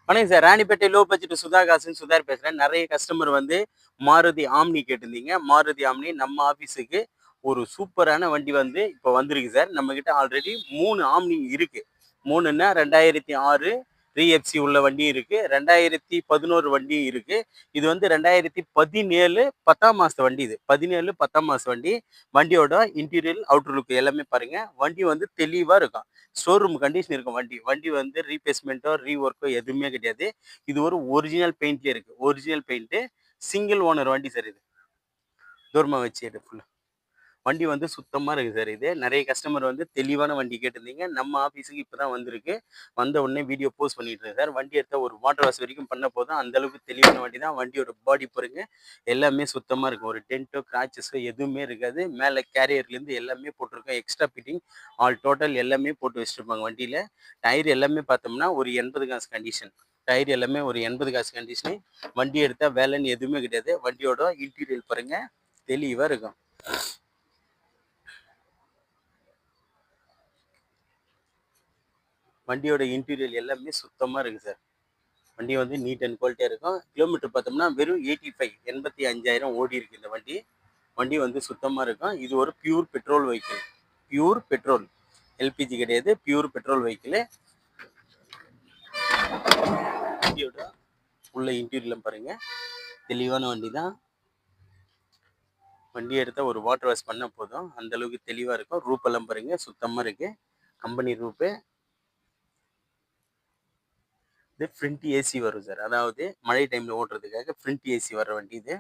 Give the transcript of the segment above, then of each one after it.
வணக்கம் sir. Ranipet low budget Sutar பேசுறேன். நெறைய கஸ்டமர் வந்து மாருதி ஆம்னி கேட்டிருந்தீங்க. மாருதி ஆம்னி நம்ம ஆஃபீஸுக்கு ஒரு சூப்பரான வண்டி வந்து இப்போ வந்திருக்கு சார். நம்மகிட்ட ஆல்ரெடி 3 ஆம்னி இருக்கு. 3ன்னா 2006 ரீஎஃப்சி உள்ள வண்டியும் இருக்கு. 2011 வண்டியும் இருக்கு. இது வந்து 2017 10ஆம் மாச வண்டி இது. 17 10ஆம் மாச வண்டி. வண்டியோட இன்டீரியர், அவுட்டர் லுக் எல்லாமே பாருங்க. வண்டி வந்து தெளிவா இருக்கும். ஷோரூம் கண்டிஷன் இருக்கும் வண்டி. வண்டி வந்து ரீப்ளேஸ்மெண்ட்டோ, ரீவொர்க்கோ எதுவுமே கிடையாது. இது ஒரு ஒரிஜினல் பெயிண்ட்லயே இருக்கு. Original paint. சிங்கிள் ஓனர் வண்டி சார் இது. தூரமா வச்சு எடு ஃபுல்லா. வண்டி வந்து சுத்தமா இருக்கு சார் இது. நெறைய கஸ்டமர் வந்து தெளிவான வண்டி கேட்டிருந்தீங்க. நம்ம ஆஃபீஸுக்கு இப்ப தான் வந்திருக்கு. வந்த உடனே வீடியோ போஸ்ட் பண்ணிட்டு இருக்கேன் சார். வண்டி எடுத்தா ஒரு வாட்டர் வாஷ் வரைக்கும் பண்ண போதும். அந்த அளவுக்கு தெளிவான வண்டி தான். வண்டியோட பாடி பாருங்க. எல்லாமே சுத்தமா இருக்கும். ஒரு டென்ட்டோ, கிராச்சஸோ எதுவுமே இருக்காது. மேல கேரியர்லேருந்து எல்லாமே போட்டிருக்கோம். எக்ஸ்ட்ரா ஃபிட்டிங் ஆல் டோட்டல் எல்லாமே போட்டு வச்சிருப்பாங்க வண்டியில. டயர் எல்லாமே பார்த்தோம்னா ஒரு 80 காசு கண்டிஷன். டயர் எல்லாமே ஒரு 80 காசு கண்டிஷனு. வண்டி எடுத்தா வேலைன்னு எதுவுமே கிடையாது. வண்டியோட இன்டீரியர் பாருங்க. தெளிவா இருக்கும். வண்டியோட இன்டீரியர் எல்லாமே சுத்தமா இருக்கு சார். வண்டி வந்து நீட் அண்ட் குவாலிட்டியா இருக்கும். கிலோமீட்டர் பார்த்தோம்னா வெறும் 85,000 ஓடி இருக்கு இந்த வண்டி. வண்டி வந்து சுத்தமா இருக்கும். இது ஒரு pure petrol vehicle. Pure petrol. LPG கிடையாது. Pure petrol vehicle. வண்டியோட உள்ள இன்டீரியர்லாம் பாருங்க. தெளிவான வண்டி தான். வண்டி எடுத்தா ஒரு வாட்டர் வாஷ் பண்ண போதும். அந்த அளவுக்கு தெளிவா இருக்கும். ரூப் எல்லாம் பாருங்க சுத்தமா இருக்கு. கம்பெனி ரூப்பு. இது ஃப்ரண்ட் ஏசி வரும் சார். அதாவது மழை டைம்ல ஓட்டுறதுக்காக ஃப்ரண்ட் ஏசி வர வண்டி இது.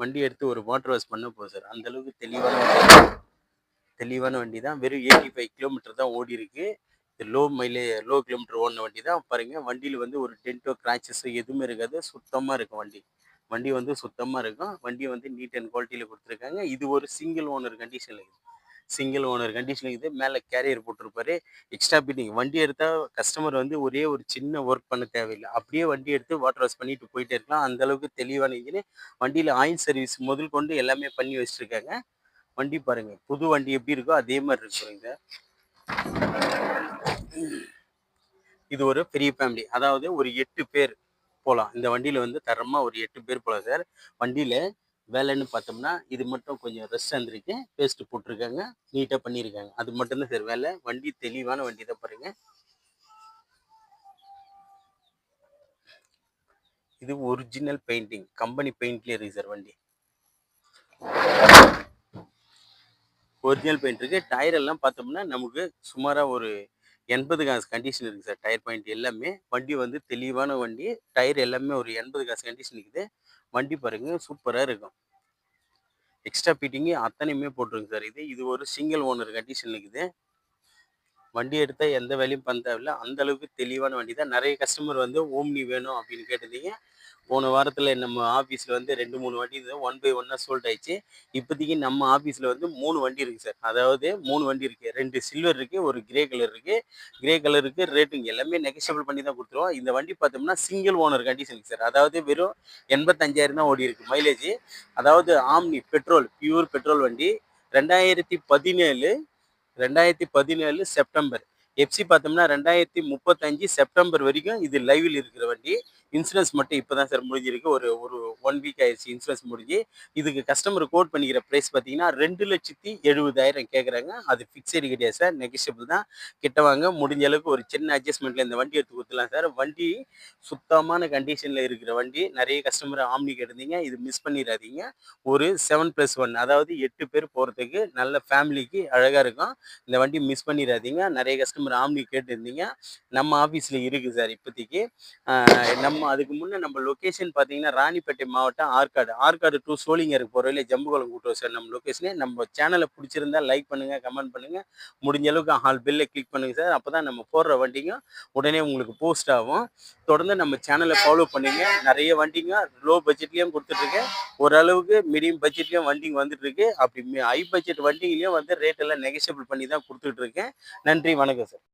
வண்டி எடுத்து ஒரு வாட்டர் வாஷ் பண்ண போதும் சார். அந்த அளவுக்கு தெளிவான வண்டி தான். வெறும் 85 கிலோமீட்டர் தான் ஓடி இருக்கு. இது லோ கிலோமீட்டர் ஓடின வண்டி தான். பாருங்க வண்டியில வந்து ஒரு டென்ட்டோ, கிராச்சஸோ எதுவுமே இருக்காது. சுத்தமா இருக்கும் வண்டி. வண்டி வந்து சுத்தமா இருக்கும். வண்டி வந்து நீட் அண்ட் குவாலிட்டியில கொடுத்துருக்காங்க. இது ஒரு சிங்கிள் ஓனர் கண்டிஷன்ல இருக்குது. சிங்கிள் ஓனர் கண்டிஷன் இது. மேலே கேரியர் போட்டிருப்பாரு. Extra fitting. வண்டி எடுத்தா கஸ்டமர் வந்து ஒரே ஒரு சின்ன ஒர்க் பண்ண தேவையில்லை. அப்படியே வண்டி எடுத்து வாட்டர் வாஷ் பண்ணிட்டு போயிட்டே இருக்கலாம். அந்த அளவுக்கு தெளிவான இன்ஜின். வண்டியில ஆயில் சர்வீஸ் முதல் கொண்டு எல்லாமே பண்ணி வச்சிருக்காங்க. வண்டி பாருங்க. புது வண்டி எப்படி இருக்கோ அதே மாதிரி இருக்குங்க. இது ஒரு பெரிய ஃபேமிலி. அதாவது ஒரு 8 பேர் போகலாம். இந்த வண்டியில வந்து தரமா ஒரு 8 பேர் போகலாம் சார். வண்டியில வேலைன்னு பார்த்தோம்னா இது மட்டும் கொஞ்சம் ரெஸ்ட் இருந்திருக்கு. பேஸ்ட் போட்டிருக்காங்க. நீட்டாக பண்ணியிருக்காங்க. அது மட்டும்தான் சார் வேலை. வண்டி தெளிவான வண்டி தான் பாருங்க. இது ஒரிஜினல் பெயிண்டிங். கம்பெனி பெயிண்ட்லேயே இருக்கு சார் வண்டி. ஒரிஜினல் பெயிண்ட் இருக்கு. டயர் எல்லாம் பார்த்தோம்னா நமக்கு சுமாராக ஒரு 80 காசு கண்டிஷன் இருக்குது சார். டயர் பாயிண்ட் எல்லாமே. வண்டி வந்து தெளிவான வண்டி. டயர் எல்லாமே ஒரு 80 காசு கண்டிஷன் இருக்குது. வண்டி பாருங்க சூப்பராக இருக்கும். எக்ஸ்ட்ரா ஃபிட்டிங்கு அத்தனையுமே போட்டிருக்கு சார். இது ஒரு சிங்கிள் ஓனர் கண்டிஷன் இருக்குது. வண்டி எடுத்தால் எந்த வேலையும் பண்ண தேவையில்ல. அந்த அளவுக்கு தெளிவான வண்டி தான். நிறைய கஸ்டமர் வந்து ஓம்னி வேணும் அப்படின்னு கேட்டிருந்தீங்க. போன வாரத்தில் நம்ம ஆஃபீஸில் வந்து 2 3 வண்டி இருந்தது. 1 பை 1 சோல்ட் ஆயிடுச்சு. இப்போதைக்கு நம்ம ஆஃபீஸில் வந்து 3 வண்டி இருக்குது சார். அதாவது 3 வண்டி இருக்குது. 2 சில்வர் இருக்குது, ஒரு கிரே கலர் இருக்குது. கிரே கலருக்கு ரேட்டுங்க எல்லாமே நெகஷியபிள் பண்ணி தான் கொடுத்துருவோம். இந்த வண்டி பார்த்தோம்னா சிங்கிள் ஓனர் கண்டிஷன் சார். அதாவது வெறும் 85,000 தான் ஓடி இருக்குது மைலேஜ். அதாவது ஆம்னி பெட்ரோல், பியூர் பெட்ரோல் வண்டி. 2017 செப்டம்பர். எஃப்சி பார்த்தோம்னா 2035 செப்டம்பர் வரைக்கும் இது லைவில் இருக்கிற வண்டி. இன்சூரன்ஸ் மட்டும் இப்போ தான் சார் முடிஞ்சிருக்கு. ஒரு ஒரு 1 வீக் ஆயிடுச்சு இன்சூரன்ஸ் முடிஞ்சு. இதுக்கு கஸ்டமர் கோட் பண்ணிக்கிற ப்ரைஸ் பார்த்தீங்கன்னா 2,70,000 கேட்குறாங்க. அது ஃபிக்ஸடு கிடையாது சார். நெகஷியபிள் தான். கிட்ட வாங்க முடிஞ்ச அளவுக்கு ஒரு சின்ன அட்ஜஸ்ட்மெண்ட்டில் இந்த வண்டி எடுத்து கொடுத்துலாம் சார். வண்டி சுத்தமான கண்டிஷனில் இருக்கிற வண்டி. நிறைய கஸ்டமர் ஆம்னி கேட்டிருந்தீங்க. இது மிஸ் பண்ணிடாதீங்க. ஒரு 7+1 அதாவது 8 பேர் போகிறதுக்கு நல்ல ஃபேமிலிக்கு அழகாக இருக்கும். இந்த வண்டி மிஸ் பண்ணிடாதீங்க. நிறைய கஸ்டமர் ஆம்னி கேட்டிருந்தீங்க. நம்ம ஆஃபீஸில் இருக்குது சார் இப்போதைக்கு. நம்ம அதுக்கு முன்னே நம்ம லொக்கேஷன் பார்த்தீங்கன்னா ராணிப்பேட்டை மாவட்டம் ஆற்காடு டு சோளிங்கருக்கு போகிற வழியில் ஜம்புகுளம் கூட்டுறோம் சார் நம்ம லொக்கேஷனு. நம்ம சேனலை பிடிச்சிருந்தா லைக் பண்ணுங்கள், கமெண்ட் பண்ணுங்கள். முடிஞ்ச அளவுக்கு ஆல் பெல்லை கிளிக் பண்ணுங்கள் சார். அப்போ தான் நம்ம போடுற வண்டிங்க உடனே உங்களுக்கு போஸ்ட் ஆகும். தொடர்ந்து நம்ம சேனலை ஃபாலோ பண்ணுங்க. நிறைய வண்டிங்க லோ பட்ஜெட்லேயும் கொடுத்துட்ருக்கேன். ஓரளவுக்கு மீடியம் பட்ஜெட்லேயும் வண்டிங்க வந்துட்டுருக்கு. அப்படி ஹை பட்ஜெட் வண்டிங்களையும் வந்து ரேட் எல்லாம் நெகஷியபிள் பண்ணி தான் கொடுத்துட்ருக்கேன். நன்றி, வணக்கம் சார்.